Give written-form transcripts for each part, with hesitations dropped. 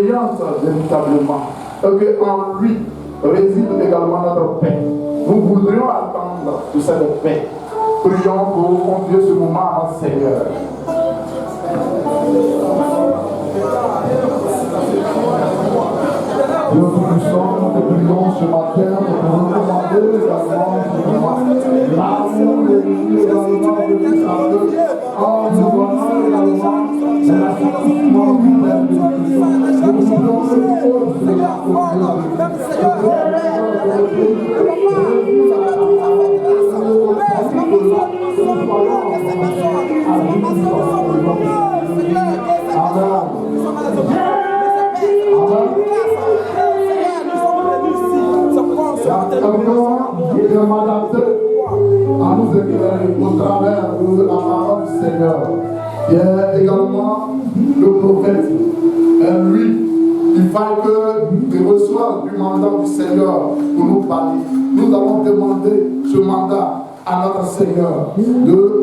brillante véritablement, et qu'en lui réside également notre paix. Nous voudrions attendre de cette paix. Prions pour confier ce moment à notre Seigneur. Dieu Tout-Puissant, nous te prions ce matin pour nous demander également l'amour de Dieu également de Dieu, en nous donnant également l'assentiment du Père de Dieu. Nous voulons que cause de la de m'adapter à nous éclairer au travers de la parole du Seigneur, qui est également le prophète. Et lui, il faut qu'il reçoive du mandat du Seigneur pour nous parler. Nous allons demander ce mandat à notre Seigneur,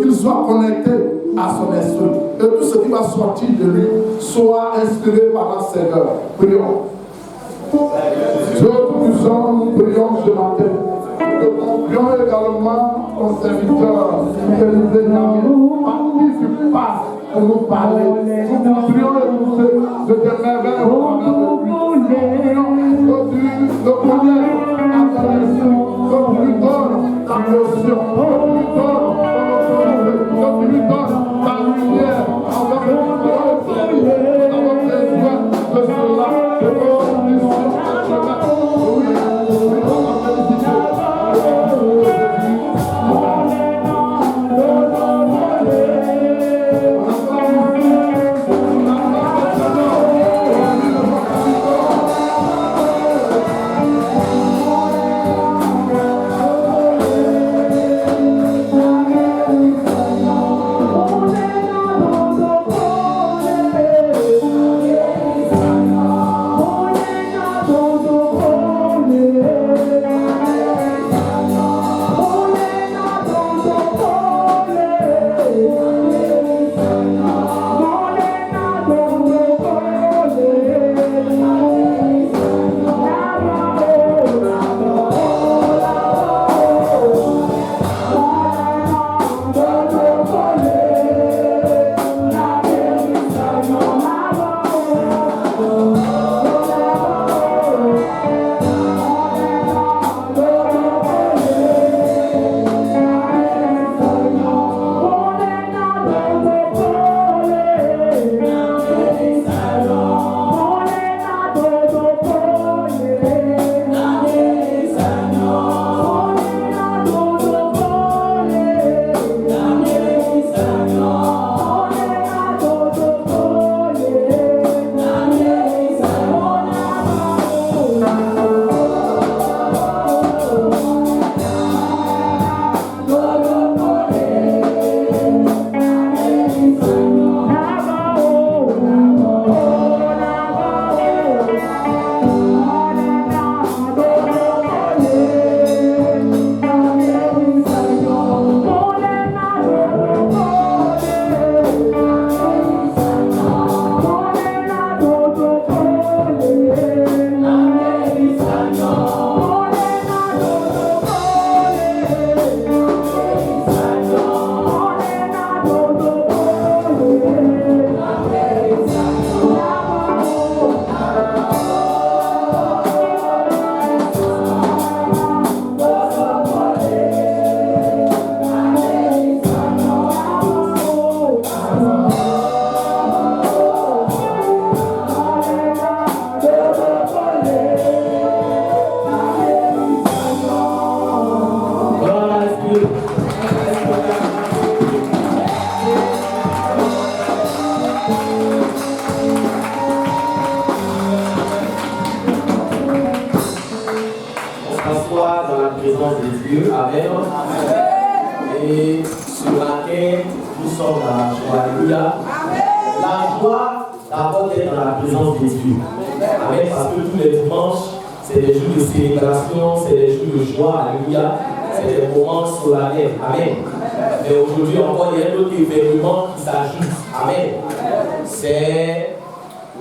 qu'il soit connecté à son esprit, et tout ce qui va sortir de lui soit inspiré par notre Seigneur. Prions. Dieu Tout-Puissant, nous prions ce matin. Nous confions également ton serviteur, que nous ayons participe pas pour nous parler. Nous prions écouter de tes merveilles au travers de lui. Nous prions que tu le connaisses à ta mission, que tu lui donnes ta notion, que tu lui donnes ton autorité, que tu lui donnes ta lumière, afin que tu puisses nous avons besoin de cela, de notre mission.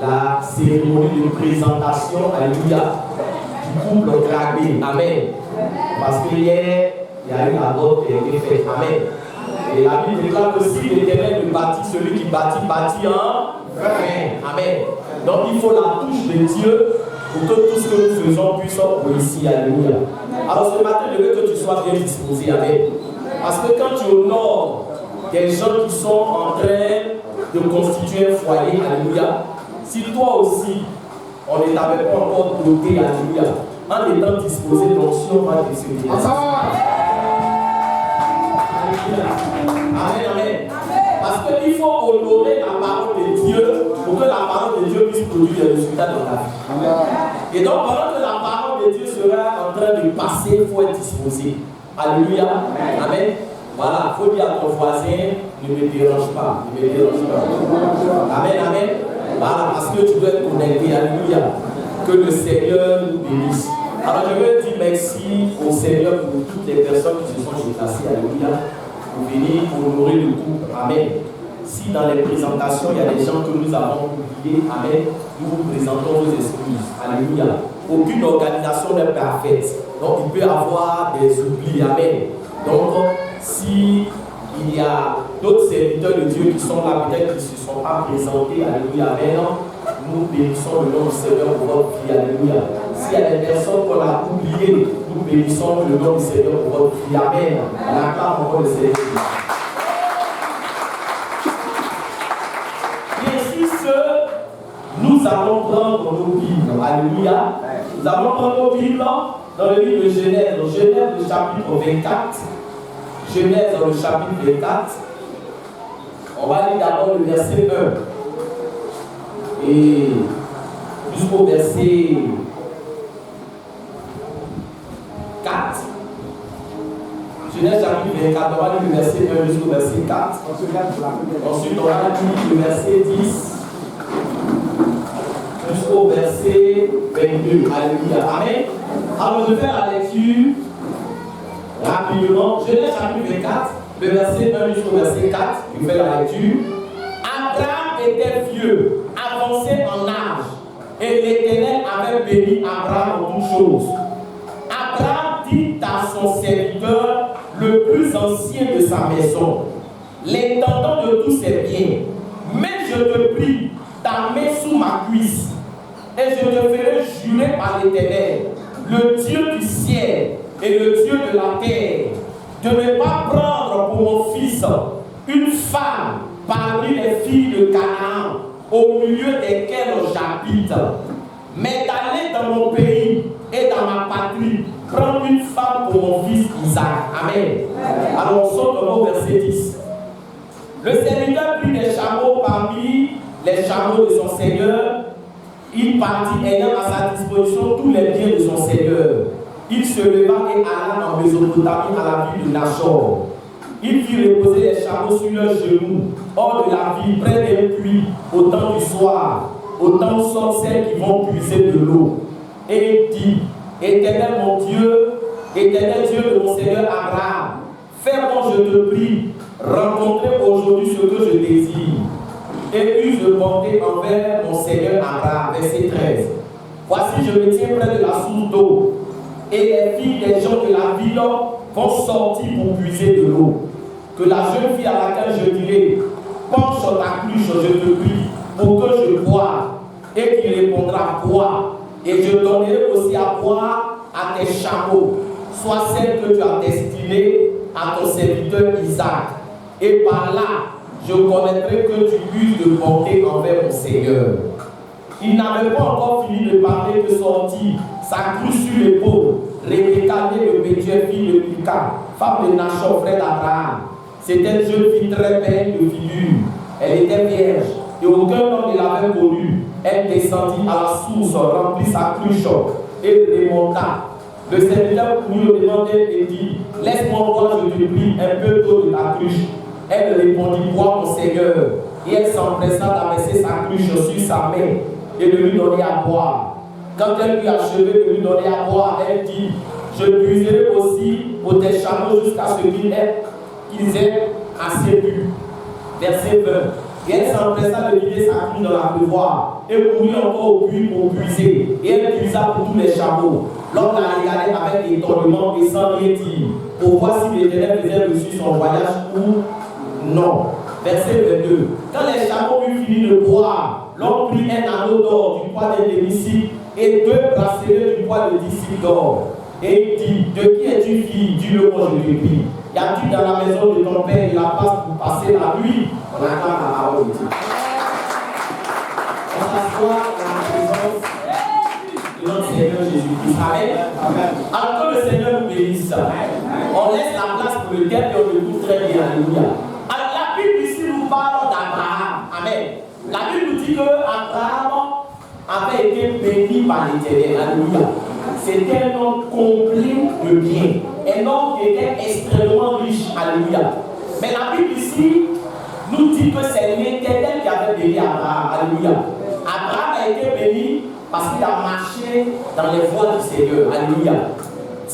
la cérémonie de présentation, alléluia, du couple Gragbe. Amen. Parce qu'hier, il y a eu la note qui a été faite. Amen. Et la Bible déclare que si l'Éternel ne bâtit, celui qui bâtit en vain. Amen. Donc il faut la touche de Dieu pour que tout ce que nous faisons puisse réussir. Alléluia. Alors ce matin, je veux que tu sois bien disposé. Amen. Parce que quand tu honores des gens qui sont en train de constituer un foyer, alléluia, si toi aussi, on ne t'avait pas encore bloqué, alléluia, en étant disposé, l'onction va te servir. Amen, amen. Parce qu'il faut honorer la parole de Dieu pour que la parole de Dieu puisse produire des résultats dans ta vie. Et donc, pendant que la parole de Dieu sera en train de passer, il faut être disposé. Alléluia. Amen. Voilà, il faut dire à ton voisin, ne me dérange pas, ne me dérange pas. Amen, amen. Voilà, parce que tu dois être connecté. Alléluia. Que le Seigneur nous bénisse. Alors je veux dire merci au Seigneur pour toutes les personnes qui se sont déplacées. Alléluia. Pour venir honorer le couple. Amen. Si dans les présentations, il y a des gens que nous avons oubliés, amen, nous vous présentons vos excuses. Alléluia. Aucune organisation n'est parfaite. Donc il peut y avoir des oublis. Amen. Donc, si il y a d'autres serviteurs de Dieu qui sont là, peut-être qui ne se sont pas présentés, alléluia, amen, nous bénissons le nom du Seigneur pour votre vie, alléluia. S'il y a des personnes qu'on a oubliées, nous bénissons le nom du Seigneur pour votre vie, amen. On acclame encore le Seigneur. Bien sûr, nous allons prendre nos Bibles, alléluia. Nous allons prendre nos Bibles dans le livre de Genèse, Genèse le chapitre 24. Genèse dans le chapitre 24. On va lire d'abord le verset 1 et jusqu'au verset 4. Genèse chapitre 24, on va lire le verset 1 jusqu'au verset 4. Ensuite, on va lire le verset 10 jusqu'au verset 22. Alléluia. Amen. Alors, je fais la lecture rapidement. Genèse chapitre 24, le verset 1 jusqu'au verset 4. Je fais la lecture. Abraham était vieux, avancé en âge, et l'Éternel avait béni Abraham en toutes choses. Abraham dit à son serviteur, le plus ancien de sa maison, l'intendant de tous ses biens, mais je te prie, ta main sous ma cuisse, et je te ferai jurer par l'Éternel, le Dieu du ciel et le Dieu de la terre, de ne pas prendre pour mon fils une femme parmi les filles de Canaan, au milieu desquelles j'habite, mais d'aller dans mon pays et dans ma patrie, prendre une femme pour mon fils Isaac. Amen. Alors on sort au verset 10. Le serviteur prit des chameaux parmi les chameaux de son seigneur. Il partit ayant à sa disposition tous les biens de son seigneur. Il se leva et alla en Mésopotamie à la ville de Nachor. Il fit reposer les chameaux sur leurs genoux, hors de la ville, près d'un puits, au temps du soir, au temps où sont celles qui vont puiser de l'eau. Et il dit, Éternel mon Dieu, Éternel Dieu de mon Seigneur Abraham, fais-moi, je te prie, rencontrer aujourd'hui ce que je désire. Et eus de bonté envers mon Seigneur Abraham. Verset 13. Voici, je me tiens près de la source d'eau, et les filles des gens de la ville vont sortir pour puiser de l'eau. Que la jeune fille à laquelle je dirai, penche ta cruche, je te prie, pour que je boive, et qui répondra, bois, et je donnerai aussi à boire à tes chameaux, soit celle que tu as destinée à ton serviteur Isaac. Et par là, je connaîtrai que tu uses de bonté envers mon Seigneur. Il n'avait pas encore fini de parler que sortit sa cruche sur l'épaule. Rebecca, née de Bethuel, fille de Milca, femme de Nachor, frère d'Abraham. C'était une jeune fille très belle de figure. Elle était vierge et aucun homme ne l'avait connue. Elle descendit à la source, remplit sa cruche et remonta. Le serviteur lui demandait et dit, laisse-moi boire, je te prie, un peu d'eau de ta cruche. Elle répondit, bois mon Seigneur. Et elle s'empressa d'amasser sa cruche sur sa main et de lui donner à boire. Quand elle lui achevait de lui donner à boire, elle dit, je puiserai aussi pour tes chameaux jusqu'à ce qu'ils aient assez bu. Verset 20. Et elle s'empressa de vider sa cuve dans la pleuvoir et courut encore au puits pour puiser. Et elle puisa pour tous les chameaux. L'homme la regardait avec étonnement et sans rien dire, pour voir si l'Éternel faisait reçu son voyage ou non. Verset 22. Quand les chameaux eurent fini de boire, l'homme prit un anneau d'or du poids d'un demi-cycle et 2 bracelets du poids de 10 cycles d'or. Et il dit, de qui es-tu fille? Dis-le moi, je te prie. Y a-t-il dans la maison de ton père de la place pour passer la nuit? On attend la parole de Dieu. On s'assoit dans la présence de notre Seigneur Jésus-Christ. Amen. Alors que le Seigneur nous bénisse, on laisse la place pour le thème et on écoute très bien. Alléluia. Alors la Bible ici nous parle d'Abraham. Amen. La Bible nous dit qu'Abraham avait été béni par l'Éternel. Alléluia. C'était un homme complet de bien. Un homme qui était extrêmement riche. Alléluia. Mais la Bible ici nous dit que c'est l'Éternel qui avait béni Abraham. Alléluia. Abraham a été béni parce qu'il a marché dans les voies du Seigneur. Alléluia.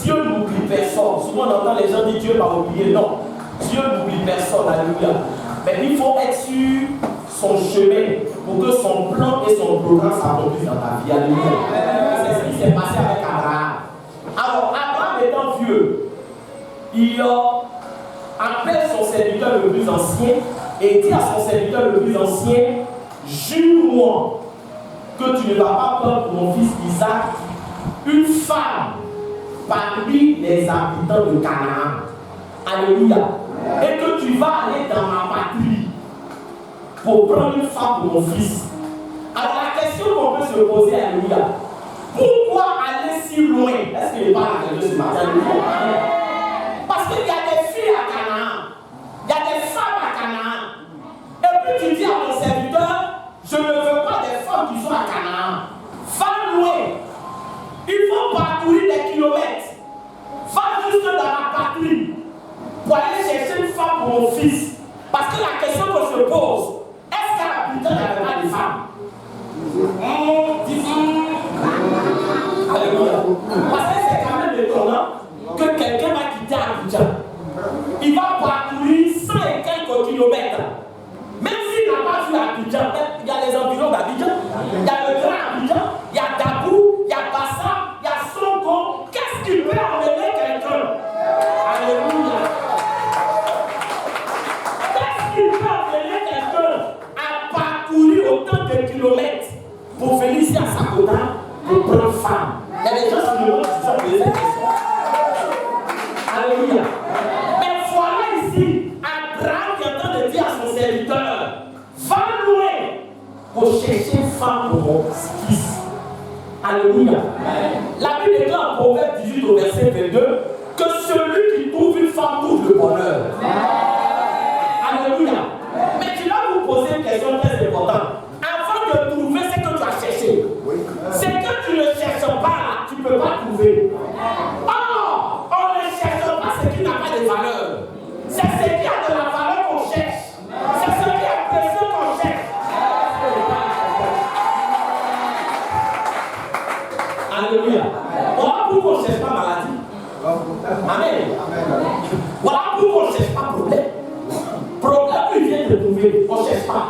Dieu n'oublie personne. Souvent on entend les gens dire Dieu va oublier. Non. Dieu n'oublie personne. Alléluia. Mais il faut être sur son chemin pour que son plan et son programme s'accomplissent dans ta vie. Alléluia. C'est ce qui s'est passé avec Abraham. Alors, Abraham étant vieux, il appelle son serviteur le plus ancien et dit à son serviteur le plus ancien, jure-moi que tu ne vas pas prendre pour mon fils Isaac une femme parmi les habitants de Canaan. Alléluia. Et que tu vas aller dans ma patrie pour prendre une femme pour mon fils. Alors la question qu'on peut se poser, alléluia, pourquoi aller si loin? Est-ce qu'il n'est pas là quelque chose ce matin? Parce qu'il y a des filles à Canaan, il y a des femmes à Canaan. Et puis tu dis à ton serviteur, je ne veux pas des femmes qui sont à Canaan. Va loin. Il faut parcourir des kilomètres. Va juste dans la patrie pour aller chercher une femme pour mon fils. Parce que la question qu'on se pose, est-ce qu'à Abidjan, il n'y avait pas de femmes? Alléluia. Parce que c'est quand même étonnant que quelqu'un va quitter Abidjan. Il va parcourir 100 et quelques kilomètres. Même s'il n'a pas vu Abidjan, il y a les environs d'Abidjan, il y a le grand Abidjan, il y a Dabou, il y a Bassa, il y a Sonko. Qu'est-ce qui peut emmener quelqu'un? Alléluia. Qu'est-ce qui peut emmener quelqu'un à parcourir autant de kilomètres pour venir ici à Sakota pour prendre femme? Il y a des gens qui me sont posés cette question. Alléluia. Mais voilà ici Abraham qui est en train de dire à son serviteur, va loin pour chercher une femme pour mon fils. Alléluia. La Bible déclare en Proverbe 18 au verset 22 que celui qui trouve une femme trouve le bonheur. Alléluia. Mais tu vas vous poser une question très importante. Avant de trouver ce que tu as cherché, c'est que tu ne cherches pas, tu ne peux pas trouver. Or, on ne cherche pas ce qui n'a pas de valeur. C'est ce qui a de la valeur qu'on cherche. C'est ce qui est précieux qu'on cherche. Alléluia. Voilà pourquoi on ne cherche pas maladie. Amen. Voilà pourquoi on ne cherche pas problème. Problème, il vient de trouver. On ne cherche pas.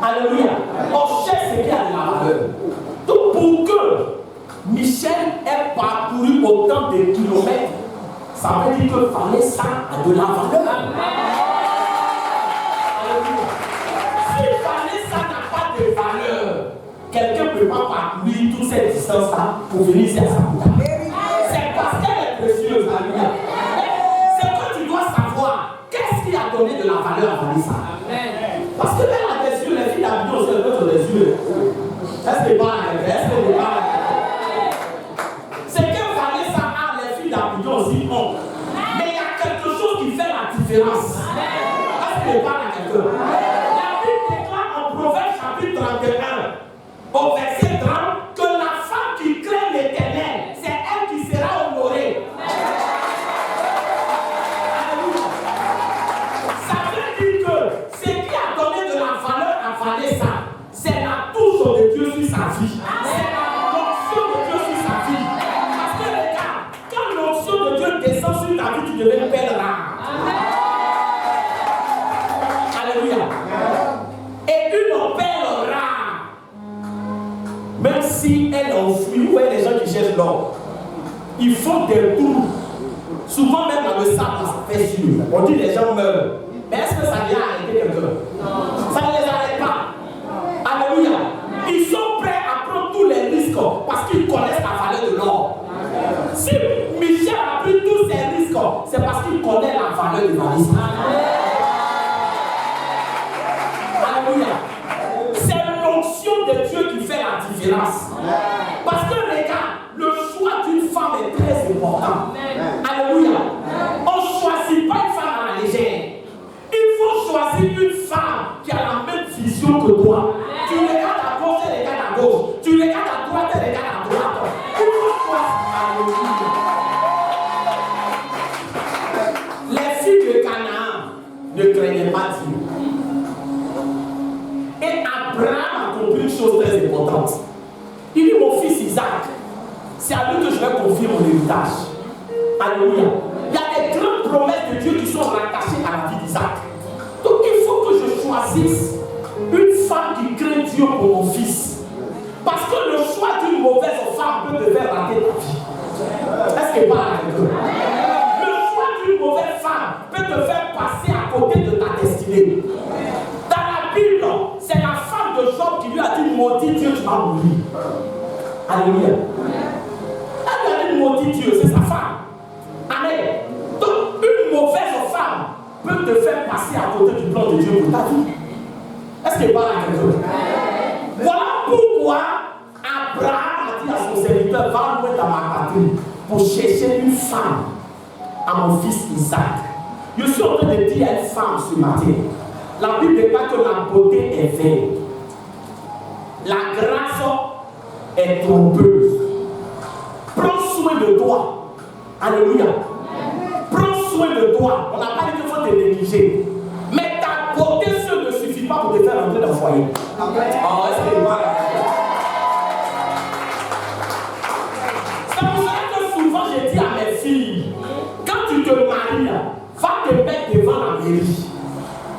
Alléluia. On cherche ce qui a de la valeur. Donc pour que Michel ait parcouru autant de kilomètres, ça veut dire que Vanessa a de la valeur. Alléluia. Si Vanessa n'a pas de valeur, quelqu'un ne peut pas parcourir toute cette distance-là pour venir ici à Sakota. C'est parce qu'elle est précieuse. Alléluia. C'est que tu dois savoir qu'est-ce qui a donné de la valeur à Vanessa. Parce que elle a des yeux, les filles d'Abidjan aussi, elles ont des yeux. Est-ce qu'elle parle avec elle? Est-ce qu'elle parle avec elle? C'est que Vanessa a les filles d'Abidjan aussi ont. Mais il y a quelque chose qui fait la différence. Est-ce qu'elle parle à quelqu'un? La Bible déclare en Proverbe chapitre 31, au verset 30, que la femme qui craint l'Éternel, c'est elle qui sera honorée. Alléluia. Ça veut dire que ce qui a donné de la valeur à Vanessa, c'est la touche de Dieu sur sa vie. C'est la l'onction de Dieu sur sa vie. Parce que regarde, quand l'onction de Dieu descend sur ta vie, tu deviens pèlerin. Alléluia. Et si elle enfouit, ou les gens qui cherchent l'or, ils font des trous. Souvent même dans le sable, ça fait sûr. On dit les gens meurent. Mais est-ce que ça vient arrêter quelqu'un? Ça ne les arrête pas. Alléluia. Ils sont prêts à prendre tous les risques parce qu'ils connaissent la valeur de l'or. Si Michel a pris tous ces risques, c'est parce qu'il connaît la valeur de la risque. Alléluia. C'est l'onction de Dieu qui fait la différence. Parce que regarde, le choix d'une femme est très important. Alléluia. On ne choisit pas une femme à la légère. Il faut choisir une femme qui a la même vision que toi. Tu regardes à gauche, elle regarde à gauche. Tu regardes à droite, elle regarde à droite. Il faut choisir. Alléluia. Les filles de Canaan ne craignaient pas Dieu. Et Abraham a compris une chose très importante. Il dit, mon fils Isaac, c'est à lui que je vais confier mon héritage. Alléluia. Il y a des grandes promesses de Dieu qui sont rattachées à la vie d'Isaac. Donc il faut que je choisisse une femme qui craint Dieu pour mon fils. Parce que le choix d'une mauvaise femme peut te faire rater ta vie. Est-ce qu'elle parle avec eux? Le choix d'une mauvaise femme peut te faire passer à côté de ta destinée. Dans la Bible, c'est la femme de Job qui lui a dit, maudit Dieu, tu vas mourir. Alléluia. Elle lui a dit, maudit Dieu, c'est sa femme. Amen. Donc, une mauvaise femme peut te faire passer à côté du plan de Dieu pour ta vie. Est-ce qu'elle parle à quelqu'un? Voilà pourquoi Abraham a dit à son serviteur, va loin dans ma patrie pour chercher une femme à mon fils Isaac. Je suis en train de dire à une femme ce matin, la Bible n'est pas que la beauté est vaine. La grâce est trompeuse. Prends soin de toi. Alléluia. Prends soin de toi. On n'a pas dit qu'il faut te négliger. Mais ta beauté seule ne suffit pas pour te faire entrer dans le foyer. Oh, est-ce que pas? C'est pour ça que souvent je dis à mes filles, quand tu te maries, va te mettre devant la mairie.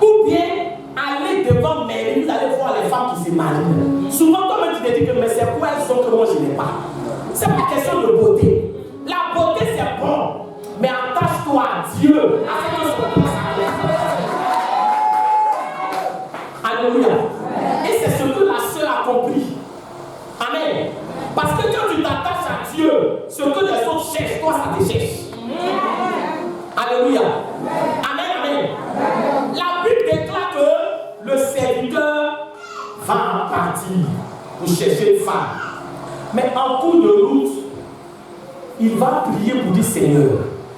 Ou bien aller devant la mairie, vous allez voir les femmes qui se marient. Souvent, comme tu te dis que mais c'est quoi elles sont que moi je n'ai pas. C'est pas question de beauté. La beauté c'est bon, mais attache-toi à Dieu. Alléluia. Et c'est ce que la sœur a compris. Amen. Parce que quand tu t'attaches à Dieu, ce que les autres cherchent, toi ça te cherche. Alléluia. Amen, amen. La Bible déclare que le serviteur va partir pour chercher une femme. Mais en cours de route, il va prier pour dire Seigneur,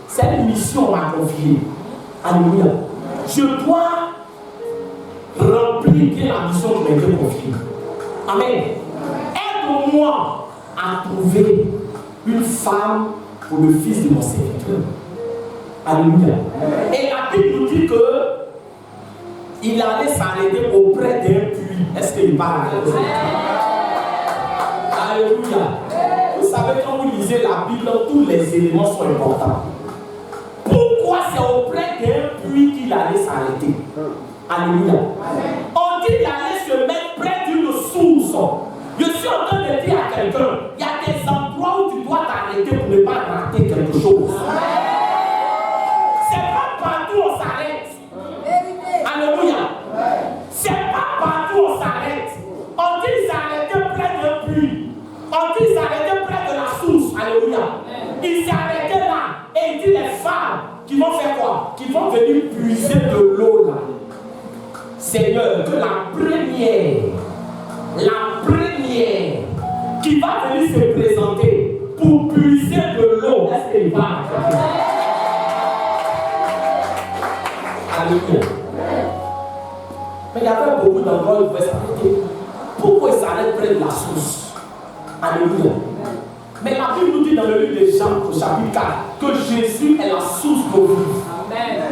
cette mission m'a confiée. Alléluia. Je dois remplir bien la mission qui m'a été confiée. Amen. Aide-moi à trouver une femme pour le fils de mon serviteur. Alléluia. Et la Bible nous dit que il allait s'arrêter auprès d'un puits. Est-ce qu'il parle avec ça? Alléluia. Vous savez, quand vous lisez la Bible, tous les éléments sont importants. Pourquoi c'est auprès d'un puits qu'il allait s'arrêter? Alléluia. On dit qu'il allait se mettre près d'une source. Je suis en train de dire à quelqu'un, il y a des endroits où tu dois t'arrêter pour ne pas rater quelque chose. C'est pas partout où on s'arrête. Alléluia. C'est pas partout où on s'arrête. On dit s'arrêter près d'un puits. On dit s'arrêter près de la source. Alléluia. Il s'est arrêté là. Et il dit les femmes qui vont faire quoi? Qui vont venir puiser de l'eau là. Seigneur, que la première qui va venir se présenter pour puiser de l'eau, est-ce qu'il va? Alléluia. Mais il y avait beaucoup d'endroits où il pouvait s'arrêter. Pourquoi il s'arrête près de la source? Alléluia. Mais la Bible nous dit dans le livre de Jean, au chapitre 4, que Jésus est la source d'eau vive. Amen.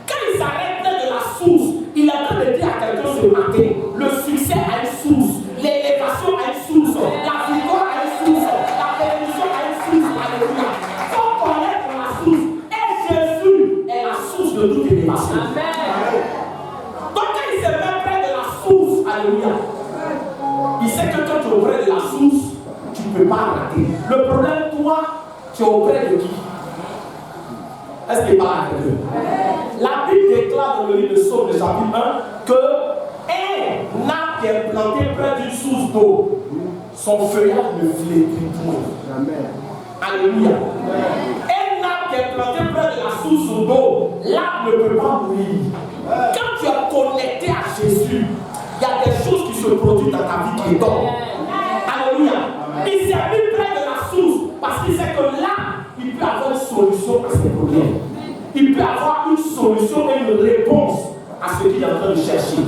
Quand il s'arrête près de la source, il est en train de dire à quelqu'un ce matin, le succès a une source, l'élévation a une source, la victoire a une source, la bénédiction a une source. Alléluia. Il faut connaître la source. Et Jésus est la source de toute élévation. Amen. Donc quand il se met près de la source, alléluia, il sait que quand tu es auprès ne peux pas rater. Le problème, toi, tu es auprès de qui? Est-ce qu'il parle à quelqu'un? La Bible déclare dans le livre de Psaume, le chapitre 1, que un arbre qui est planté près d'une source d'eau, son feuillage ne flétrit point. Alléluia. Un arbre qui est planté près de la source d'eau, l'arbre ne peut pas mourir. Quand tu es connecté à Jésus, il y a des choses qui se produisent dans ta vie qui tombent. Alléluia. Il s'est mis près de la source parce qu'il sait que là, il peut avoir une solution à ses problèmes. Il peut avoir une solution et une réponse à ce qu'il est en train de chercher.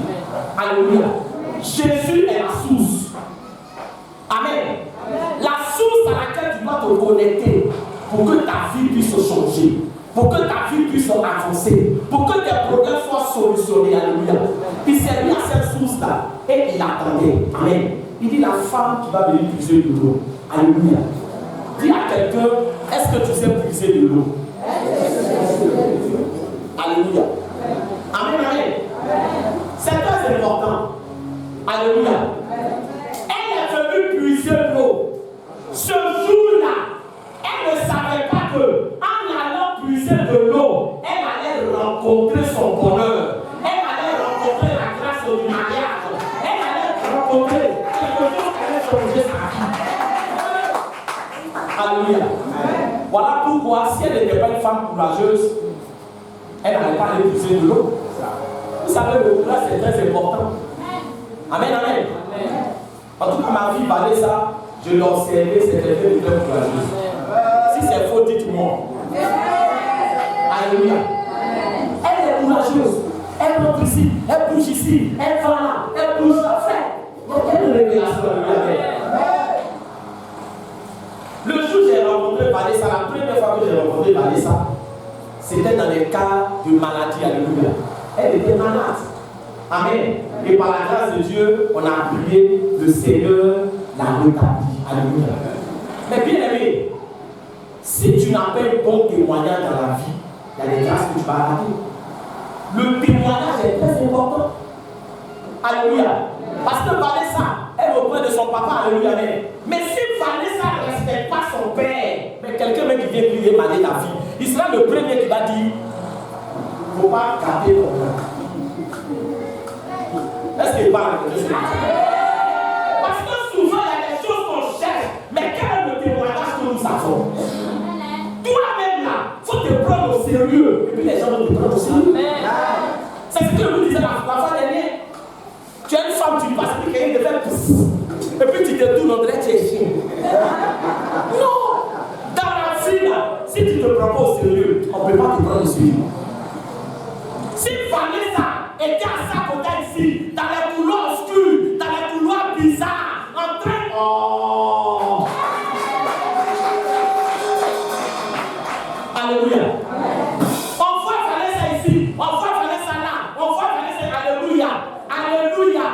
Alléluia. Jésus est la source. Amen. La source à laquelle tu dois te connecter pour que ta vie puisse changer, pour que ta vie puisse avancer, pour que tes problèmes soient solutionnés. Alléluia. Il s'est mis à cette source-là et il attendait. Amen. Il dit la femme qui va venir puiser de l'eau. Alléluia. Dis à quelqu'un, est-ce que tu sais puiser de l'eau? Alléluia. Amen, amen. C'est très important. Alléluia. Elle est venue puiser l'eau. Ce jour-là, elle ne savait pas que, en allant puiser de l'eau, elle allait rencontrer son bonheur. Elle allait rencontrer la grâce du mariage. Elle allait rencontrer quelque chose qui allait changer sa vie. Alléluia. Voilà pourquoi, si elle n'était pas une femme courageuse, elle n'allait pas aller puiser de l'eau. Vous savez, le courage c'est très important. Amen, amen. En tout cas, ma fille parlait ça, je l'ai observé, c'est quelqu'un de très courageuse. Si c'est faux, dites-moi. Alléluia. Elle est courageuse. Elle monte ici, elle bouge ici, elle va là, elle bouge là. Quelle révélation elle avait. Le jour où j'ai rencontré Vanessa, la première fois que j'ai rencontré Vanessa, c'était dans les cas de maladie. Alléluia. Elle était malade. Amen. Et par la grâce de Dieu, on a prié, le Seigneur l'a rétabli. Alléluia. Mais bien aimé, si tu n'as pas un bon témoignage dans la vie, il y a des grâces que tu vas rater. Le témoignage est très important. Alléluia. Parce que Vanessa, elle est auprès de son papa. Alléluia. Mais si Vanessa ne respecte pas son père, mais quelqu'un même qui vient lui demander ta fille, il sera le premier qui va dire, il ne faut pas garder ton nom. Est-ce qu'il parle de Dieu? Parce que souvent, il y a des choses qu'on cherche, mais quel est le témoignage que nous avons? Toi-même là, il faut te prendre au sérieux. Et puis les gens vont te prendre au sérieux. C'est ce que je vous disais la fois dernière. Tu es une femme, tu passes, et puis quelqu'un te fait pousse. Et puis tu te tournes, on dirait que tu es chien. Non! Dans la vie là, si tu te prends pas au sérieux, on ne peut pas te prendre au sérieux. Si Vanessa était à sa côté ici, dans les couloirs obscurs, dans les couloirs bizarres, en train de... Oh! Alléluia. On voit Vanessa ici, on voit Vanessa là, on voit Vanessa. Alléluia. Alléluia.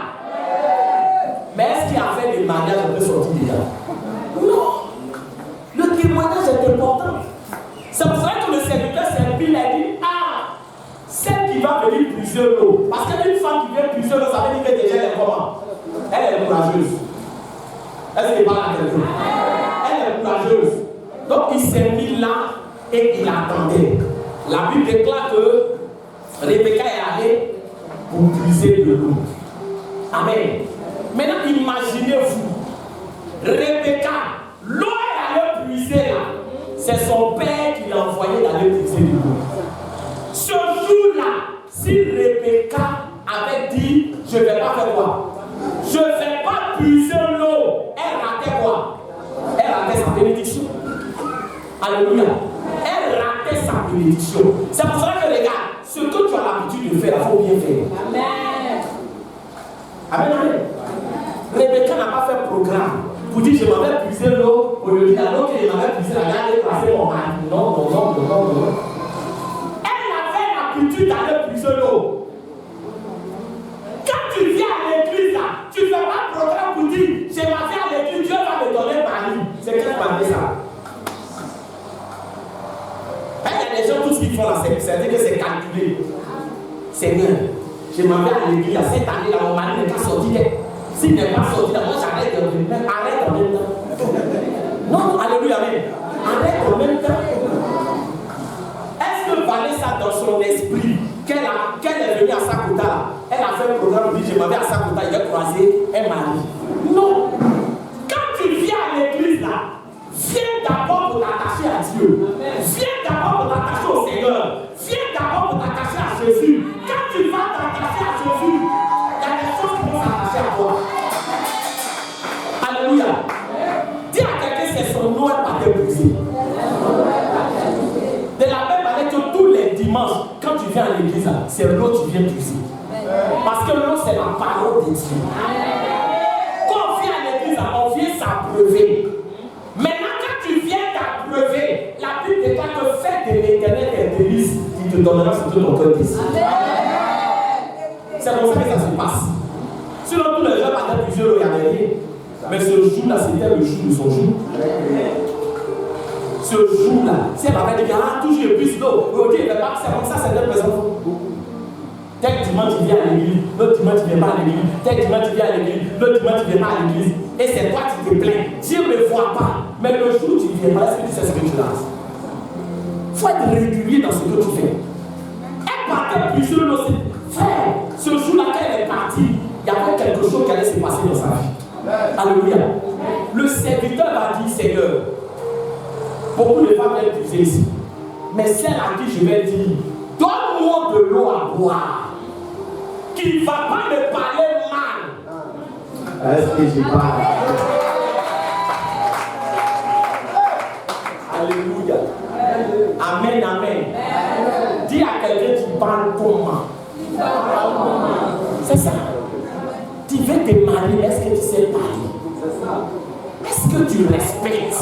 Mais est-ce qu'il y a fait des mariages un peu sortis déjà? Non. Le témoignage est important. C'est pour ça que le serviteur servile a dit, ah, celle qui va venir puiser l'eau. Parce qu'une femme qui vient puiser l'eau, ça veut dire que déjà elle est comment? Elle est courageuse. Est-ce qu'il parle à quelqu'un? Elle est courageuse. Donc il s'est mis là et il attendait. La Bible déclare que Rebecca est allée pour puiser de l'eau. Amen. Maintenant imaginez-vous, Rebecca, l'eau est allée puiser là. C'est son père qui l'a envoyé d'aller puiser de l'eau. Ce jour-là, si Rebecca avait dit, je ne vais pas faire quoi? Je ne vais pas puiser l'eau. Elle ratait quoi? Elle ratait sa bénédiction. Alléluia. Elle ratait sa bénédiction. C'est pour ça que regarde, ce que tu as l'habitude de faire, il faut bien faire. Amen. Amen, amen. Rebecca n'a pas fait programme pour dire je m'en vais puiser l'eau pour lui dire alors qu'il m'avait puisé la garde et passer mon mari. Non. Elle avait l'habitude d'aller puiser l'eau. Quand tu viens à l'église là, tu ne fais pas de programme pour dire je m'en vais à l'église, Dieu va me donner un mari. C'est qu'est-ce qu'on va dire ça? Quand il y a des gens, tout ce qu'ils font là, c'est que c'est calculé. Seigneur, je m'en vais à l'église, cette année là, mon mari n'est pas sorti. S'il n'est pas sorti, moi j'arrête de venir. Arrête en même temps. amen. Avec en même temps, est-ce que Vanessa, dans son esprit, qu'elle est venue à Sakota, elle a fait un programme, dit je m'en vais à Sakota, il a croisé un mari. Non. Quand tu viens à l'église là, viens d'abord pour t'attacher à Dieu. Viens d'abord pour t'attacher au Seigneur. Viens d'abord pour t'attacher à Jésus. Quand tu vas t'attacher à Jésus, il y a des choses qui vont s'attacher à toi. Alléluia. Dis à quelqu'un c'est son nom par tes brisé. De la même manière que tous les dimanches, quand tu viens à l'église, c'est l'eau que tu viens puiser. Parce que l'eau c'est la parole de Dieu. Quand on vient à l'église, on vient s'abreuver. Maintenant, quand tu viens t'abreuver, la Bible déclare que fais de l'Éternel tes délices, il te donnera ce que ton cœur désire. C'est comme ça que ça se passe. Sinon, tous les gens avaient plusieurs l'eau, il n'y avait rien. Mais ce jour-là, c'était le jour de son jour. Ce jour-là, si elle avait dit, ah, toujours plus d'eau, ok, mais pas c'est comme ça, c'est deux personnes. Tel dimanche, tu viens à l'église, l'autre dimanche, tu ne viens pas à l'église, tel dimanche, tu viens à l'église, l'autre dimanche, tu ne viens pas à l'église. Et c'est toi qui te plains. Dieu ne me voit pas. Mais le jour où tu viendras, est-ce que tu sais ce que tu as? Il faut être régulier dans ce que tu fais. Elle partait plusieurs aussi. Frère, ce jour-là, quand elle est partie, il y avait quelque chose qui allait se passer dans sa vie. Alléluia. Le serviteur va dire, Seigneur, beaucoup de femmes viennent puiser ici. Mais celle à qui je vais dire, donne-moi de l'eau à boire. Qui ne va pas me parler mal. Est-ce que je parle? Alléluia. Amen, amen. Dis à quelqu'un qui parle comment. C'est ça. Tu veux te marier, est-ce que tu sais parler? Est-ce que tu respectes?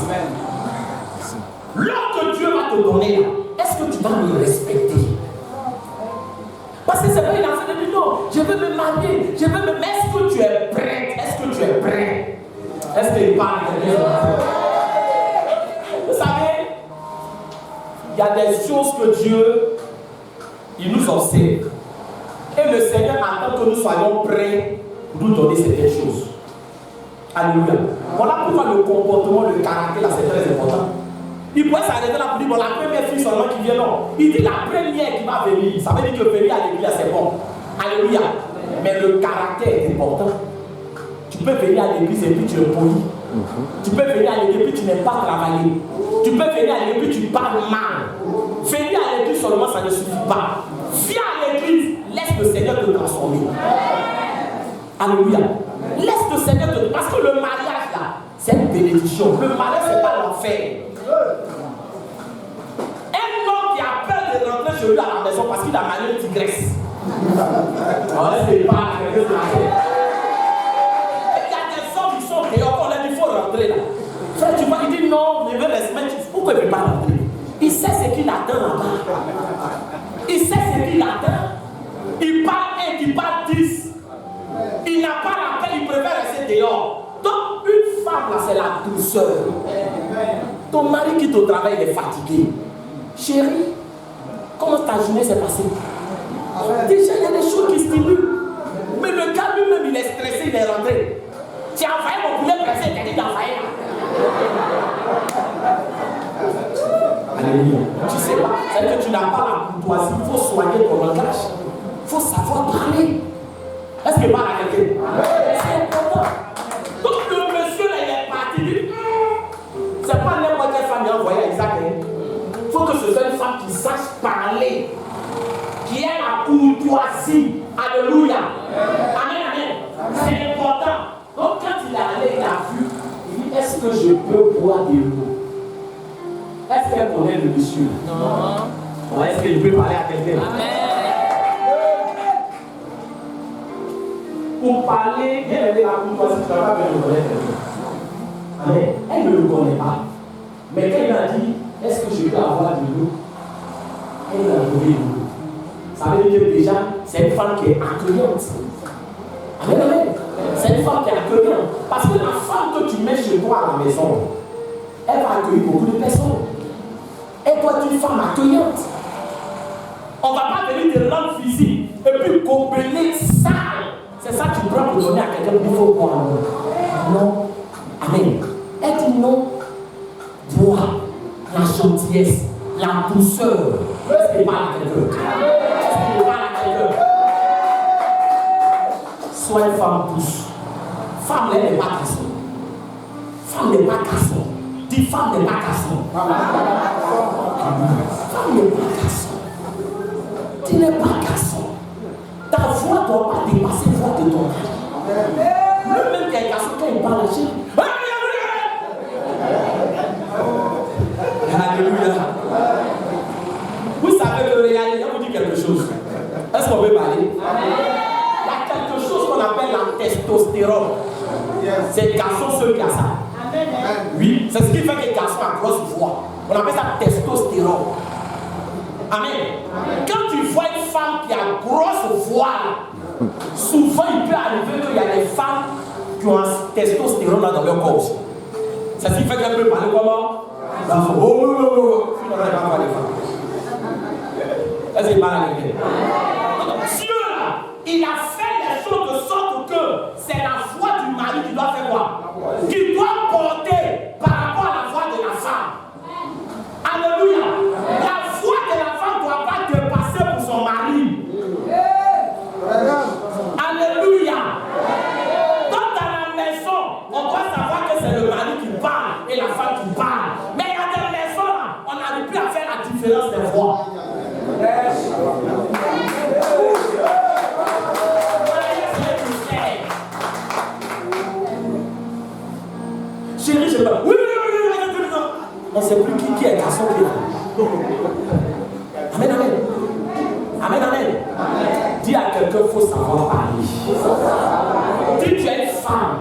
L'homme que Dieu va te donner, est-ce que tu vas le respecter? Parce que c'est pas une affaire de dire non, je veux me marier, je veux me. Mais est-ce que tu es prêt? Est-ce que tu es prêt? Est-ce qu'il parle? Vous savez, il y a des choses que Dieu, il nous observe. Et le Seigneur attend que nous soyons prêts pour nous donner certaines choses. Alléluia. Voilà pourquoi le comportement, le caractère, là, c'est très important. Il pourrait s'arrêter là pour dire, bon, la première fille seulement qui vient, non. Il dit la première qui va venir. Ça veut dire que venir à l'église, c'est bon. Alléluia. Mais le caractère est important. Tu peux venir à l'église et puis tu es poli. Tu peux venir à l'église et puis tu n'es pas travaillé. Tu peux venir à l'église et puis tu parles mal. Venir à l'église seulement, ça ne suffit pas. Viens à l'église, laisse le Seigneur te transformer. Alléluia. Laisse le Seigneur te. Parce que le mariage là, c'est une bénédiction. Le mariage, c'est pas l'enfer. Un homme qui a peur de rentrer chez lui à la maison parce qu'il a marié une tigresse. C'est pas il y a des hommes qui sont dehors, on leur dit il faut rentrer là. Frère, tu vois, il dit non, je veux les mettre. Pourquoi il ne veut pas rentrer? Il sait ce qu'il attend là-bas. Il sait ce qu'il attend. Il parle 1, il parle 10. Il n'a pas la paix, il préfère rester dehors. Donc, une femme là, c'est la douceur. Ton mari quitte au travail, il est fatigué. Chérie, comment ta journée s'est passée? Déjà, il y a des choses qui stimulent. Mais le gars lui-même, il est stressé, il est rentré. Tu as envoyé mon poulet pressé, tu as dit d'envoyer là. Alléluia. Tu sais pas, c'est-à-dire que tu n'as pas la courtoisie. Il faut soigner ton langage. Il faut savoir parler. Est-ce qu'il parle à quelqu'un? C'est important. Donc le monsieur là, il est parti. C'est pas n'importe quelle femme qui a envoyé à Isaac. Il faut que ce soit une femme qui sache parler, qui ait la courtoisie. Alléluia. Amen, amen. C'est important. Donc quand il est allé, il a vu, il dit, est-ce que je peux boire de l'eau? Est-ce qu'elle connaît le monsieur? Non. Est-ce que je peux parler à quelqu'un? Amen. Pour parler, bien aimer la courtoisie, tu ne vas pas bien le connaître quelqu'un. Amen. Elle ne le connaît pas. Mais quand il a dit, est-ce que je peux avoir de l'eau? Elle a trouvé de l'eau. Ça veut dire que déjà, c'est une femme qui est accueillante. Amen, amen. C'est une femme qui est accueillante. Parce que la femme que tu mets chez toi à la maison, elle va accueillir beaucoup de personnes. Elle doit être une femme accueillante. On ne va pas venir de rendre physique et puis gobeler sale. C'est ça que tu prends pour donner à quelqu'un qu'il faut boire. Non. Amen. Elle dit non. Bois. joie, la gentillesse, la douceur. Est-ce qu'il parle à quelqu'un? Est-ce qu'il parle à quelqu'un? Sois une femme douce. Femme n'est pas garçon. Femme n'est pas garçon. Dis femme n'est pas garçon. Femme n'est pas garçon. Tu n'es pas garçon. Ta voix ne doit pas dépasser la voix de ton mari. Lui-même qui est garçon, quand il parle à Dieu. Alléluia. Vous savez que regardez, je vous dis quelque chose. Est-ce qu'on peut parler? Il y a quelque chose qu'on appelle la testostérone. C'est les garçons ceux qui ont ça. Oui, c'est ce qui fait que les garçons ont grosse voix. On appelle ça testostérone. Amen. Quand tu vois une femme qui a grosse voix, souvent il peut arriver qu'il y a des femmes qui ont un testostérone dans leur corps. C'est ce qui fait qu'elle peut parler comment? Tu n'aurais pas parlé femme. Est-ce qu'il parle avec elle? Dieu là, il a fait les choses de sorte que c'est la voix du mari qui doit faire quoi? Qui doit porter par rapport à la voix de la femme. Alléluia. La voix de la femme ne doit pas dépasser pour son mari. Alléluia. Donc dans la maison, on doit savoir que c'est le mari qui parle et la femme qui parle. Mais il y a des maisons là, on n'arrive plus à faire la différence des voix. Chérie, je parle. Oui. On ne sait plus qui est garçon qui est. Amen, amen. Amen, amen. Dis à quelqu'un, il faut savoir parler. Dis tu es une femme.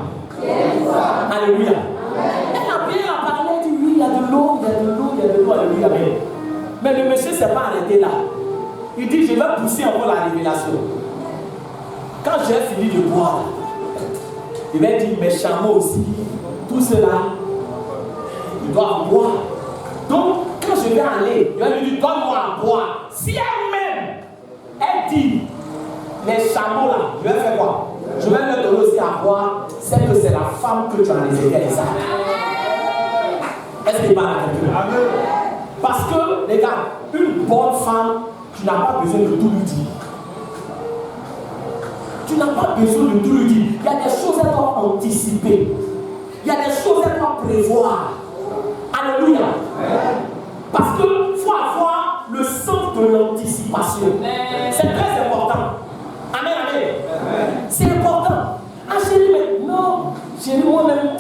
Alléluia. Elle a bien parlé, elle dit oui, il y a de l'eau, alléluia. Mais le monsieur ne s'est pas arrêté là. Il dit, je vais pousser encore la révélation. Quand j'ai fini de boire, il m'a dit, mes chameaux aussi, tout cela, ils doivent boire. Donc, quand je vais aller, il va lui dire, donne-moi à boire. Si elle-même, elle dit, les chameaux là, je vais faire quoi? Je vais leur donner aussi à boire, c'est que c'est la femme que tu as réservée avec ça. Est-ce qu'il parle à quelqu'un? Parce que, les gars, une bonne femme, tu n'as pas besoin de tout lui dire. Tu n'as pas besoin de tout lui dire. Il y a des choses à doit anticiper. Il y a des choses à doit prévoir. Alléluia. Parce qu'il faut avoir le sens de l'anticipation. C'est très important. Amen, amen. C'est important. Ah chérie, mais non. Chérie, moi-même,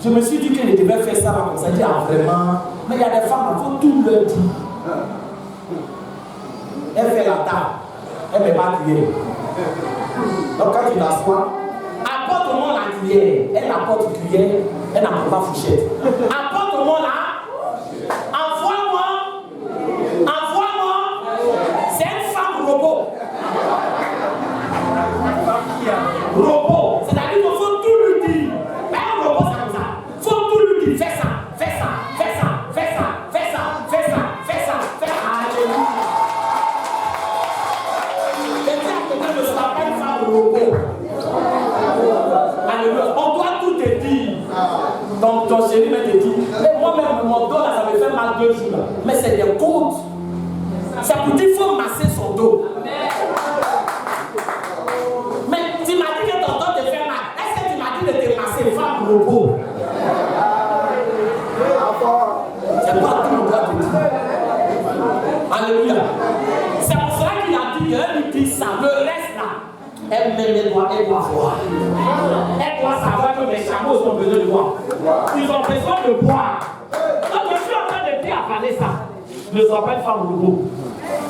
je me suis dit que je devais faire ça comme ça. Je dis, ah vraiment. Mais il y a des femmes, il faut tout leur dire. Elle fait la table. Elle ne met pas de cuillère. Donc quand tu t'assois, apporte-moi la cuillère. Elle apporte une cuillère, elle n'apporte pas fourchette. Apporte-moi là. Envoie-moi. C'est une femme robot. Robot. C'est-à-dire qu'il faut tout lui dire. Mais un robot, c'est comme ça. Il faut tout lui dire. Fais ça. On doit tout te dire. Donc ton chéri me te dit, mais moi-même mon dos là, ça me fait mal 2 jours là. Mais c'est des côtes. C'est pour dire qu'il faut masser son dos. Mais tu m'as dit que ton dos te fait mal. Est-ce que tu m'as dit de te masser femme robot? C'est pas tout le doit te dire. Alléluia. C'est pour cela qu'il a dit, elle lui dit ça. Le reste là, elle doit voir. Elle doit savoir que mes chameaux ont besoin de boire. Ils ont besoin de boire. Donc je suis en train de dire à Vanessa, ne sois pas une femme robot.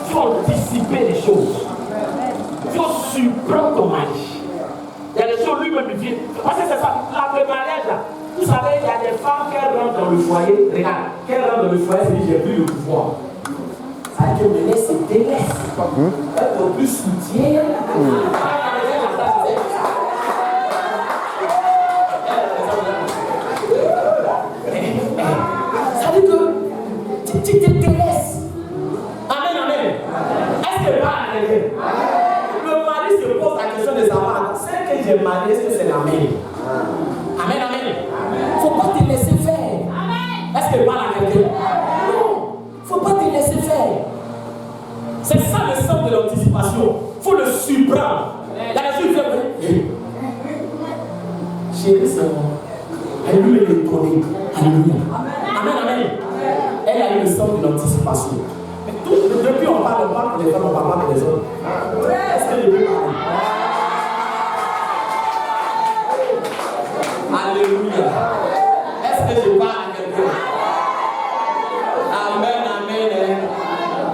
Il faut anticiper les choses. Il faut surprendre ton mari. Il y a des choses lui-même lui dit. Parce que c'est ça, le mariage là. Vous savez, il y a des femmes qui rentrent dans le foyer. Regarde, qu'elles rentrent dans le foyer, c'est dit j'ai plus le pouvoir. Ça te me laisse et délaisse. Elle ne peut plus soutien. Ça veut dire que tu te délaisses. Amen, amen. Est-ce que pas le mari se pose la question de savoir, celle que j'ai mariée, est-ce que c'est la même? Amen, amen. Il ne faut pas te laisser faire. Est-ce que pas la regarder. Non, il ne faut pas te laisser faire. C'est ça le sens de l'anticipation. Il faut le surprendre. La Jésus fait chérie, c'est moi. Elle lui est étonnée. Alléluia. Amen, amen. Elle a eu le sens de l'anticipation. Mais depuis on parle pour les femmes, on ne parle pas pour les hommes. Est-ce que les deux parlent? Alléluia. Est-ce que je parle à quelqu'un? Amen, amen.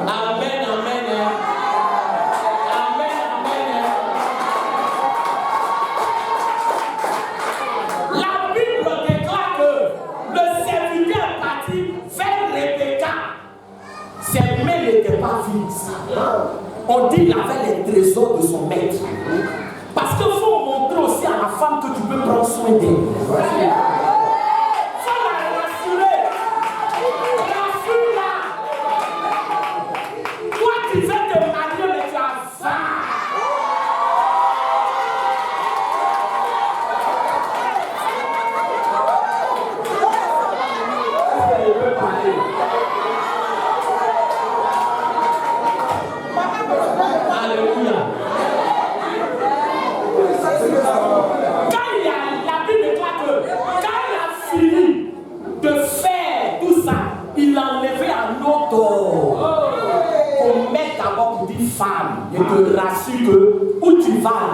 Amen, amen. Amen, amen. La Bible déclare que le serviteur est parti vers Rebecca. Ses mains n'étaient pas vides. On dit qu'il avait les trésors de son maître. Parce qu'il faut montrer aussi à la femme que tu peux prendre soin d'elle. Il faut la rassurer. Rassure-la. Toi, tu veux te marier, mais tu as faim. Je peux parler. Alléluia. La Bible déclare que quand il a fini de faire tout ça, il a enlevé un autre pour mettre d'abord pour dire femme et te rassure que où tu vas,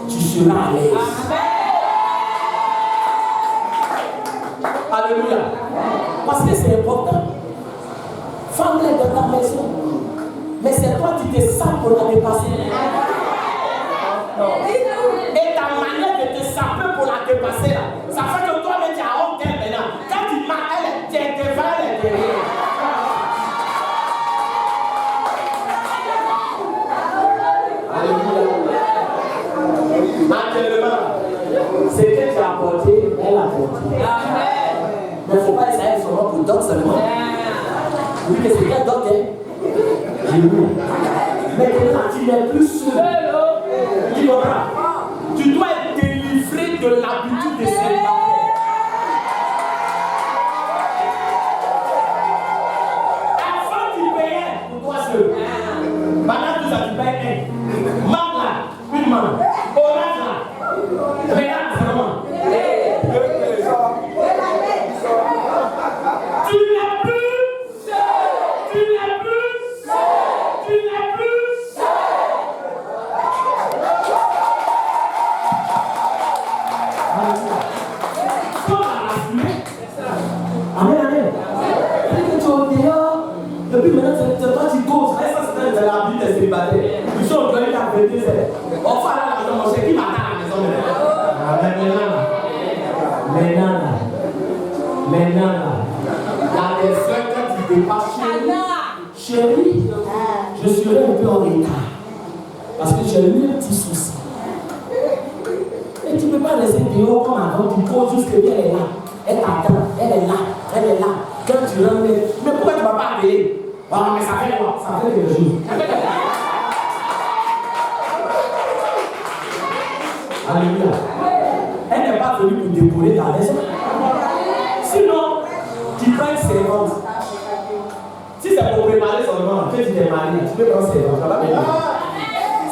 tu seras à l'aise. Alléluia. Parce que c'est important. Femme est dans ta maison. Mais c'est toi qui te sens pour la dépasser. Et ta manière de te saper pour la dépasser là, ça fait que toi-même tu as honte d'elle maintenant. Quand tu marches, elle est devant, elle est derrière. Alléluia. Actuellement, ce que tu as apporté, elle a apporté. Mais il ne faut pas essayer seulement pour d'autres seulement. Oui, mais c'est quel d'autre? Maintenant, tu n'es plus seul. Tu comprends? Tu dois être délivré de l'habitude de célibataire. Avant, tu payais pour toi seul. Maintenant, tout ça, tu payes un. Manque là, une main. Orange là. Regarde seulement. Tu n'es plus seul. Tu n'es plus seul. Tu n'es plus seul. Amen, amen. Tu es au dehors. Depuis maintenant, c'est toi qui causes. Ça, c'est la vie des célibataires. Ils sont au dehors, ils ont 22 heures. On va aller à la maison, c'est qui m'attend à la maison maintenant. Maintenant. Dans les fêtes, quand tu dépasses, chérie, je serai un peu en retard. Parce que j'ai eu un petit souci. Et tu ne peux pas rester dehors comme avant, tu causes jusqu'à elle est là. Elle t'attend, elle est là, elle est là. Quand tu rentres, mais pourquoi tu ne vas pas appeler? Ah, mais ça fait quoi? Ça fait quelque chose. Alléluia. Elle n'est pas venue pour décorer ta maison. Sinon, tu prends une servante. Si c'est pour préparer seulement, que tu t'es marié, tu peux prendre servante.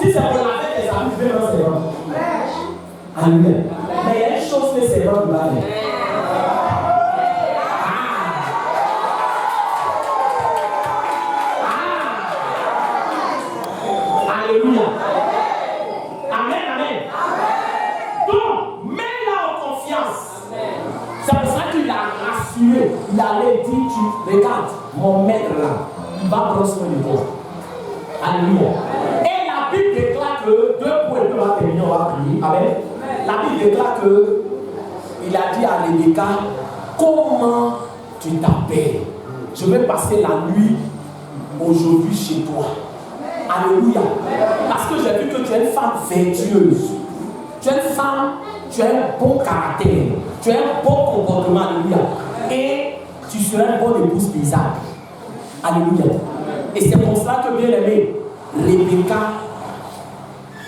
Si c'est pour laver tes amis, tu peux prendre servante. Alléluia. Mais il y a une chose que servante doit faire. Alléluia. Amen, amen. Donc, mets-la en confiance. C'est pour ça qu'il a rassuré. Il allait dire, tu regardes, mon maître là, il va prendre soin de toi. Alléluia. Et la Bible déclare que, 2 points, on va terminer, on va prier. Amen. La Bible déclare que, il a dit à Rebecca, comment tu t'appelles? Je vais passer la nuit aujourd'hui chez toi. Alléluia. Parce que j'ai vu que tu es une femme vertueuse. Tu es une femme, tu as un bon caractère. Tu as un bon comportement. Alléluia. Et tu seras une bonne épouse paysanne. Alléluia. Et c'est pour cela que, bien aimé, Rebecca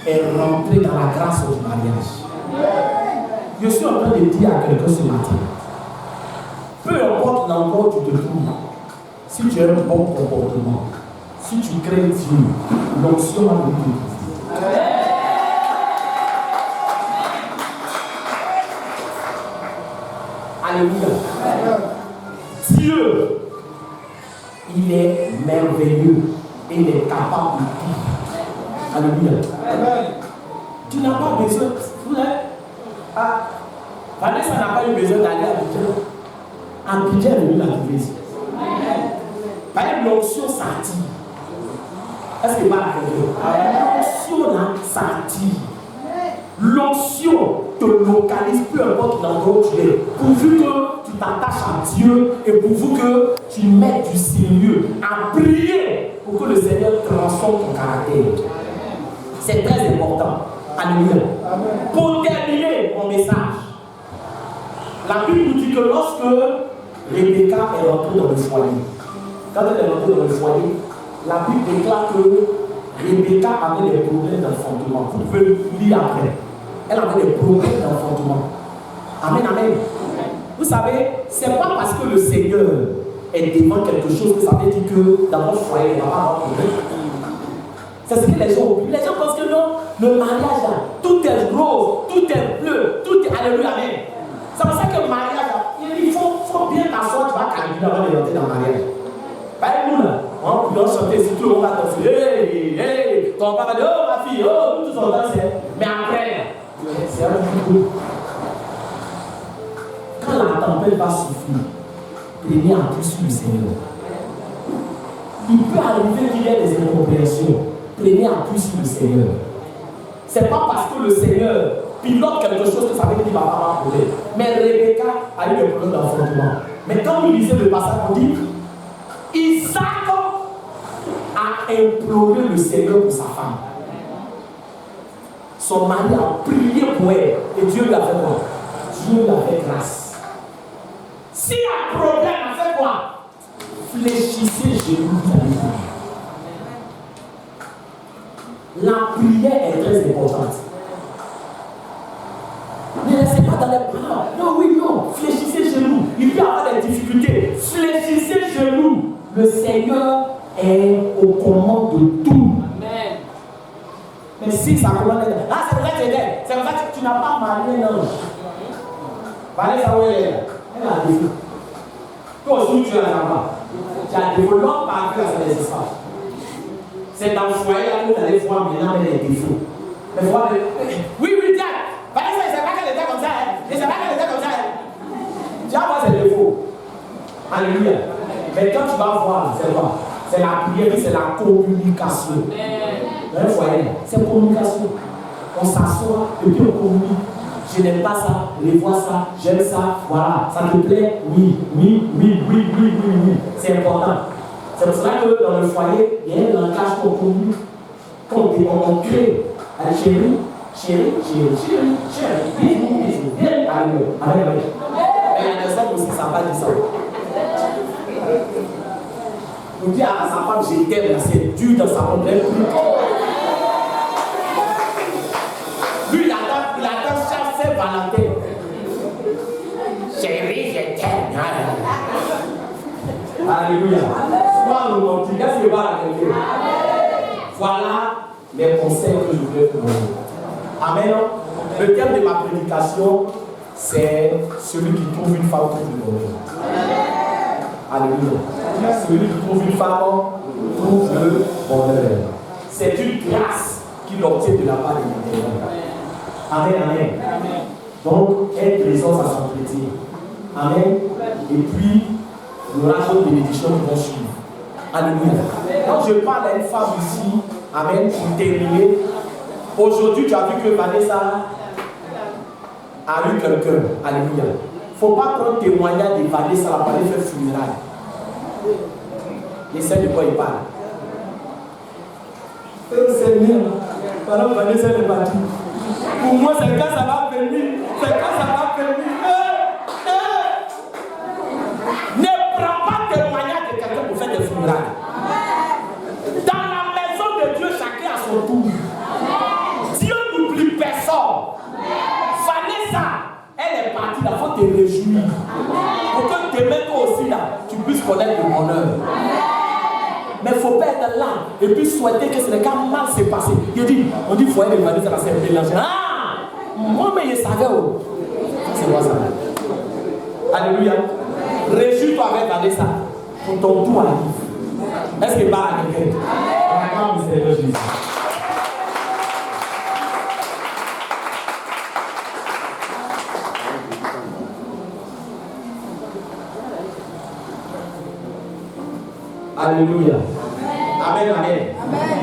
est rentrée dans la grâce du mariage. Je suis en train de dire à quelqu'un ce matin, peu importe l'endroit d'abord tu te trouves. Si tu as un bon comportement, si tu crées Dieu, l'onction va venir. Alléluia. Dieu, il est merveilleux et il est capable de tout. Alléluia. Tu n'as pas besoin. Vanessa n'a pas eu besoin d'aller à Abidjan. Abidjan est venu la trouver ici. Par exemple, l'onction s'attire. Est-ce que pas l'onction là s'attire? L'onction te localise, peu importe l'endroit où tu es, pourvu que tu t'attaches à Dieu et pourvu que tu mettes du sérieux à prier pour que le Seigneur transforme ton caractère. C'est très important. Alléluia. Pour terminer mon message, la Bible nous dit que lorsque Rebecca est rentrée dans le foyer, quand elle est rentrée dans le foyer, la Bible déclare que Rebecca avait des problèmes d'enfantement. Vous pouvez lire après. Elle avait des problèmes d'enfantement. Amen, amen. Vous savez, ce n'est pas parce que le Seigneur est devant quelque chose que ça veut dire que dans votre foyer, il n'y a pas de problème. C'est ce que les gens oublient. Les gens pensent que non, le mariage là, tout est rose, tout est bleu, tout est. Alléluia, amen. C'est pour ça que le mariage là, il faut bien t'asseoir, tu vas calculer avant de rentrer dans le mariage. Par exemple, là, on peut chanter, si tout le monde va danser. Hey, hey, ton papa va dire, oh ma fille, oh, tout son danse. Mais après, c'est un peu. Quand la tempête va souffrir, prenez en plus sur le Seigneur. Il peut arriver qu'il y ait des incompréhensions. Prenez en plus sur le Seigneur. Ce n'est pas parce que le Seigneur pilote quelque chose que ça veut dire qu'il ne va pas avoir problème. Mais Rebecca a eu des problèmes d'enfantement. Mais quand vous lisez le passage, on dit Isaac a imploré le Seigneur pour sa femme. Son mari a prié pour elle et Dieu lui a fait quoi? Dieu lui a fait grâce. S'il y a problème, on fait quoi? Fléchissez genoux, vous allez prier. La prière est très importante. Ne laissez pas dans les bras. Non, oui, non. Fléchissez genoux. Il peut y avoir des difficultés. Fléchissez genoux. Le Seigneur est aux commandes de tout. Amen. Mais si ça commence à dire, ah, c'est vrai que c'est vrai que tu n'as pas marié un ange. Vanessa, où elle est? Elle a des défauts. Toi aussi, tu as là-bas. Tu as des défauts. L'homme par cœur, ça n'existe pas. C'est dans le foyer là que vous allez voir maintenant les défauts. Mais voir le. Oui, Diane. Vanessa, c'est pas qu'elle était comme ça. Et c'est pas qu'elle était comme ça. Tu vas voir ses défauts. Alléluia. Mais quand tu vas voir, c'est quoi? C'est la prière, c'est la communication. Dans le foyer, c'est communication. On s'assoit et puis on communique. Je n'aime pas ça, je vois ça, j'aime ça, voilà. Ça te plaît? Oui. C'est important. C'est pour cela que dans le foyer, il y a un langage qu'on communique. On crée. Chérie. Alléluia. Mais il y a des hommes aussi, ça n'a pas dit ça. On dit à sa femme, je t'aime, c'est dur dans sa femme. Lui, il attend chaque Saint-Valentin. Chérie, je t'aime. Alléluia. Voilà les conseils que je voulais vous donner. Amen. Le thème de ma prédication, c'est celui qui trouve une femme trouve le bonheur. Alléluia. Celui qui trouve une femme trouve le bonheur. C'est une grâce qu'il obtient de la part de l'Éternel. Amen. Donc, être présence à son plaisir. Amen. Et puis, nous aura d'autres bénédictions qui vont suivre. Alléluia. Quand je parle à une femme ici, amen, pour terminer, aujourd'hui tu as vu que Vanessa a eu quelqu'un. Alléluia. Il ne faut pas prendre témoignage de Vanessa pour aller faire funérailles. Et c'est de quoi il parle. Seigneur, pendant que Vanessa est partie. Pour moi, c'est quand ça va venir. C'est quand ça va venir. Ne prends pas témoignage de quelqu'un pour faire des funérailles. Dans la maison de Dieu, chacun a son tour. Dieu n'oublie personne. Vanessa, elle est partie, il faut te réjouir. Pour que demain toi aussi là, tu puisses connaître le bonheur. Mais il ne faut pas être là et puis souhaiter que ce n'est qu'un mal s'est passé. On dit foyer de Vanessa, ça s'est mélangé. Ah, moi mais je savais où. C'est moi ça. Alléluia. Réjouis-toi avec Vanessa pour ton tour arrive. Est-ce que pas à quelqu'un? Acclame le Seigneur Jésus. Alléluia. Amen, amen. Amen.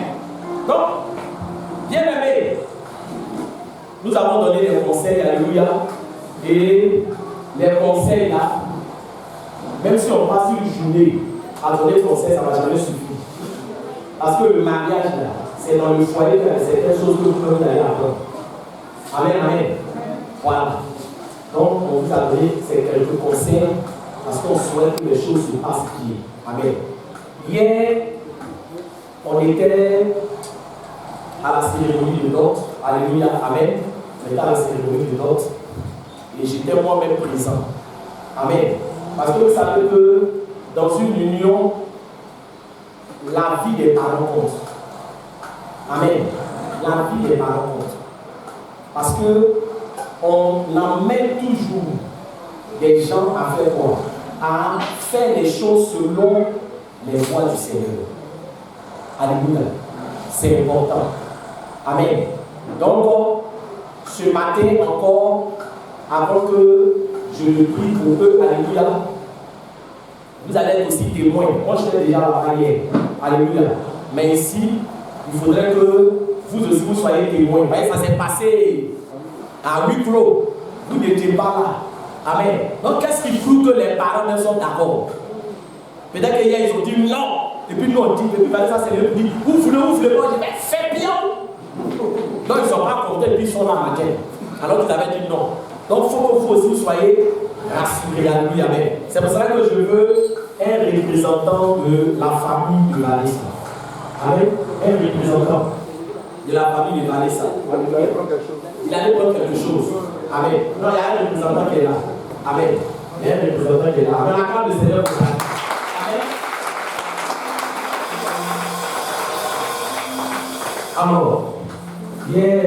Donc, bien aimé, nous avons donné des conseils, alléluia. Et les conseils là, même si on passe une journée à donner des conseils, ça ne va jamais suffire. Parce que le mariage là, c'est dans le foyer qu'il y a certaines choses que vous pouvez aller apprendre. Amen, amen. Voilà. Donc, on vous a donné ces quelques conseils parce qu'on souhaite que les choses se passent bien. Amen. Hier, on était à la cérémonie de notes. Alléluia, amen. On était à la cérémonie de notes. Et j'étais moi-même présent. Amen. Parce que vous savez que dans une union, la vie des parents compte. Amen. La vie des parents compte. Parce que on amène toujours des gens à faire quoi? À faire les choses selon les voies du Seigneur. Alléluia. C'est important. Amen. Donc, ce matin encore, avant que je le prie pour eux, alléluia, vous allez être aussi témoins. Moi, je suis déjà là hier. Alléluia. Mais ici, il faudrait que vous aussi vous soyez témoins. Vous voyez, ça s'est passé à huis clos. Vous n'étiez pas là. Amen. Donc, qu'est-ce qui prouve que les parents ne sont d'accord? Peut-être qu'hier, ils ont dit non. Et puis nous, on dit, et puis ça, c'est eux qui disent, vous voulez pas, je dis, fais bien. Donc, ils ne sont pas contents, et puis ils sont là matin. Alors qu'ils avaient dit non. Donc, il faut que vous aussi soyez rassurés. Alléluia. Amen. C'est pour ça que je veux un représentant de la famille de Vanessa. Amen. Un représentant de la famille de Vanessa. Il allait prendre quelque chose. Amen. Non, il y a un représentant qui est là. Amen. Il y a un représentant qui est là. Amen. Acclame le Seigneur pour ça. Alors, hier,